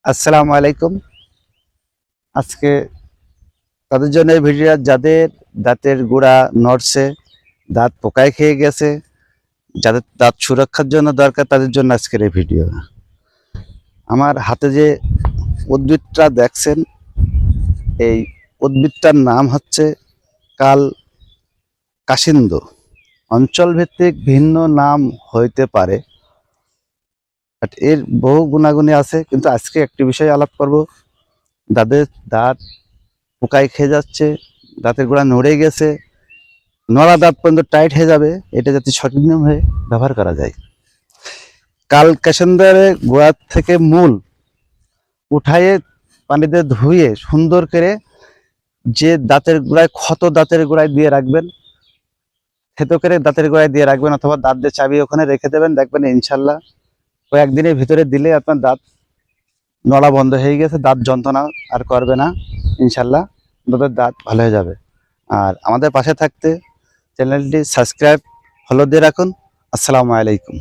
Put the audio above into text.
আসসালামু আলাইকুম। আজকে তাদের জন্য এই ভিডিও, যাদের দাঁতের গোড়া নড়ছে, দাঁত পোকায় খেয়ে গেছে, যাদের দাঁত সুরক্ষার জন্য দরকার, তাদের জন্য আজকের এই ভিডিও। আমার হাতে যে উদ্ভিদটা দেখছেন, এই উদ্ভিদটার নাম হচ্ছে কাল কাসিন্দ। অঞ্চল ভিত্তিক ভিন্ন নাম হইতে পারে, বাট এর বহু গুণাগুণী আছে। কিন্তু আজকে একটি বিষয় আলাপ করব, যাদের দাঁত পোকায় খেয়ে যাচ্ছে, দাঁতের গোড়া নড়ে গেছে, নড়া দাঁত পর্যন্ত টাইট হয়ে যাবে, এটা যাতে সঠিক নিয়ম হয়ে ব্যবহার করা যায়। কাল ক্যাসেন্দারে গোড়া থেকে মূল উঠায়ে পানিতে ধুয়ে সুন্দর করে যে দাঁতের গোড়ায় ক্ষত দাঁতের গোড়ায় দিয়ে রাখবেন, থেতো করে দাঁতের গোড়ায় দিয়ে রাখবেন, অথবা দাঁত দিয়ে চাবি ওখানে রেখে দেবেন। দেখবেন ইনশাল্লাহ কয়েকদিনের ভিতরে দিলে আপনার দাঁত নড়া বন্ধ হয়ে গেছে, দাঁত যন্ত্রণা আর করবে না ইনশাল্লাহ, দাঁত ভালো হয়ে যাবে। আর আমাদের পাশে থাকতে চ্যানেলটি সাবস্ক্রাইব, ফলো দিয়ে রাখুন। আসসালামু আলাইকুম।